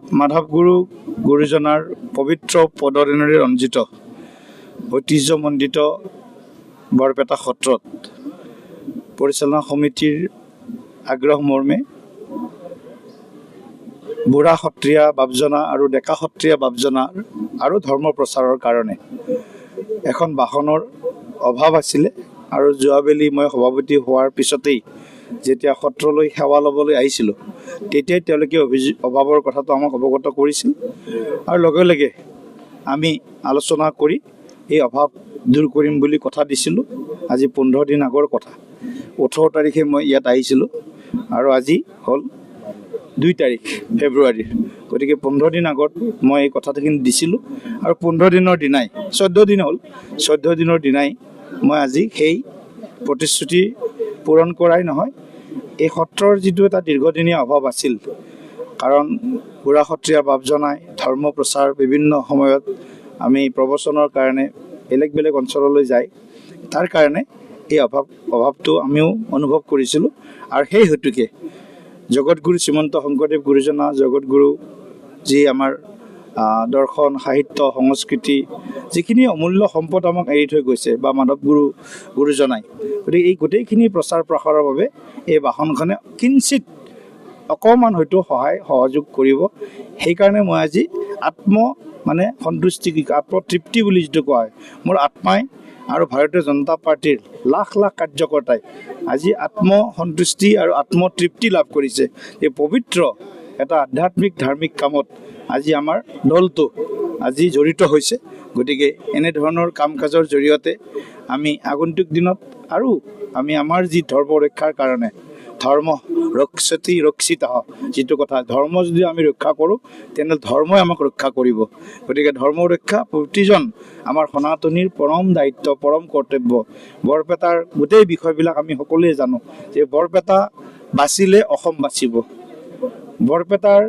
মাধৱগুৰু গুৰুজনাৰ পবিত্ৰ পদৰেণুৰে ৰঞ্জিত ঐতিহ্যমণ্ডিত বৰপেটা সত্ৰত পৰিচালনা সমিতিৰ আগ্ৰহ মৰ্মে বুঢ়া সত্ৰীয়া বাপজনা আৰু ডেকা সত্ৰীয়া বাপজনাৰ আৰু ধৰ্ম প্ৰচাৰৰ কাৰণে এখন বাহনৰ অভাৱ আছিলে। আৰু যোৱাবেলি মই সভাপতি হোৱাৰ পিছতেই যেতিয়া সত্ৰলৈ সেৱা ল'বলৈ আহিছিলোঁ, তেতিয়াই তেওঁলোকে অভাৱৰ কথাটো আমাক অৱগত কৰিছিল আৰু লগে লগে আমি আলোচনা কৰি এই অভাৱ দূৰ কৰিম বুলি কথা দিছিলোঁ। আজি 15 দিন আগৰ কথা, 18 তাৰিখে মই ইয়াত আহিছিলোঁ আৰু আজি হ'ল 2 তাৰিখ ফেব্ৰুৱাৰীৰ। গতিকে 15 দিন আগত মই এই কথাখিনি দিছিলোঁ আৰু 15 দিনৰ দিনাই 14 দিন হ'ল, 14 দিনৰ দিনাই মই আজি সেই প্ৰতিশ্ৰুতি পূৰণ কৰাই নহয়, এই সত্ৰৰ যিটো এটা দীৰ্ঘদিনীয়া অভাৱ আছিল, কাৰণ বুঢ়া সত্ৰীয়া বাপজনাই ধৰ্ম প্ৰচাৰ বিভিন্ন সময়ত আমি প্ৰবচনৰ কাৰণে বেলেগ বেলেগ অঞ্চললৈ যায়, তাৰ কাৰণে এই অভাৱটো আমিও অনুভৱ কৰিছিলোঁ। আৰু সেই হেতুকে জগতগুৰু শ্ৰীমন্ত শংকৰদেৱ গুৰুজনা, জগতগুৰু যি আমাৰ দৰ্শন, সাহিত্য, সংস্কৃতি, যিখিনি অমূল্য সম্পদ আমাক এৰি থৈ গৈছে বা মাধৱগুৰু গুৰুজনাই, গতিকে এই গোটেইখিনি প্ৰচাৰ প্ৰসাৰৰ বাবে এই বাহনখনে কিঞ্চিত অকণমান হয়তো সহযোগ কৰিব। সেইকাৰণে মই আজি সন্তুষ্টি, আত্মতৃপ্তি বুলি যিটো কোৱা হয়, মোৰ আত্মাই আৰু ভাৰতীয় জনতা পাৰ্টীৰ লাখ লাখ কাৰ্যকৰ্তাই আজি আত্মসন্তুষ্টি আৰু আত্মতৃপ্তি লাভ কৰিছে। এই পবিত্ৰ এটা আধ্যাত্মিক ধাৰ্মিক কামত আজি আমাৰ দলটো আজি জড়িত হৈছে। গতিকে এনেধৰণৰ কাম কাজৰ জৰিয়তে আমি আগন্তুক দিনত আৰু আমি আমাৰ যি ধৰ্ম ৰক্ষাৰ কাৰণে, ধৰ্ম ৰক্ষতি ৰক্ষিত যিটো কথা, ধৰ্ম যদি আমি ৰক্ষা কৰোঁ তেনেহ'লে ধৰ্মই আমাক ৰক্ষা কৰিব। গতিকে ধৰ্ম ৰক্ষা প্ৰতিজন আমাৰ সনাতনীৰ পৰম দায়িত্ব, পৰম কৰ্তব্য। বৰপেটাৰ গোটেই বিষয়বিলাক আমি সকলোৱে জানো যে বৰপেটা বাচিলে অসম বাচিব। বৰপেটাৰ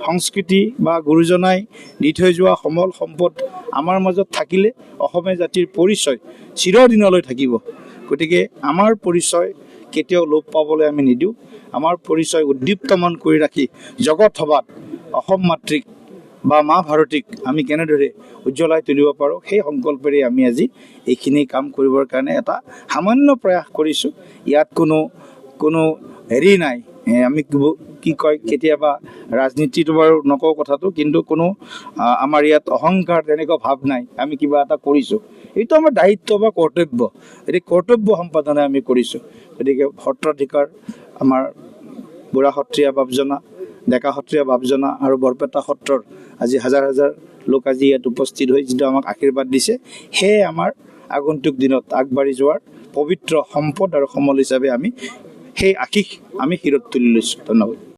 সংস্কৃতি বা গুৰুজনাই দি থৈ যোৱা সমল সম্পদ আমাৰ মাজত থাকিলে অসমীয়া জাতিৰ পৰিচয় চিৰদিনলৈ থাকিব। গতিকে আমাৰ পৰিচয় কেতিয়াও লোপ পাবলৈ আমি নিদিওঁ। আমাৰ পৰিচয় উদ্দীপ্তমান কৰি ৰাখি জগত সভাত অসম মাতৃক বা মা ভাৰতীক আমি কেনেদৰে উজ্জ্বলাই তুলিব পাৰোঁ, সেই সংকল্পেৰে আমি আজি এইখিনি কাম কৰিবৰ কাৰণে এটা সামান্য প্ৰয়াস কৰিছোঁ। ইয়াত কোনো হেৰি নাই, আমি কি কয় কেতিয়াবা ৰাজনীতিটো বাৰু নকওঁ কথাটো, কিন্তু কোনো আমাৰ ইয়াত অহংকাৰ তেনেকুৱা ভাৱ নাই। আমি কিবা এটা কৰিছোঁ, এইটো আমাৰ দায়িত্ব বা কৰ্তব্য, এই কৰ্তব্য সম্পাদনে আমি কৰিছোঁ। গতিকে সত্ৰাধিকাৰ আমাৰ বুঢ়া সত্ৰীয়া বাপজনা, ডেকা সত্ৰীয়া বাপজনা আৰু বৰপেটা সত্ৰৰ আজি হাজাৰ হাজাৰ লোক আজি ইয়াত উপস্থিত হৈ যিটো আমাক আশীৰ্বাদ দিছে, সেয়ে আমাৰ আগন্তুক দিনত আগবাঢ়ি যোৱাৰ পবিত্ৰ সম্পদ আৰু সমল হিচাপে আমি সেই আশীষ আমি শিৰত তুলি লৈছোঁ। ধন্যবাদ।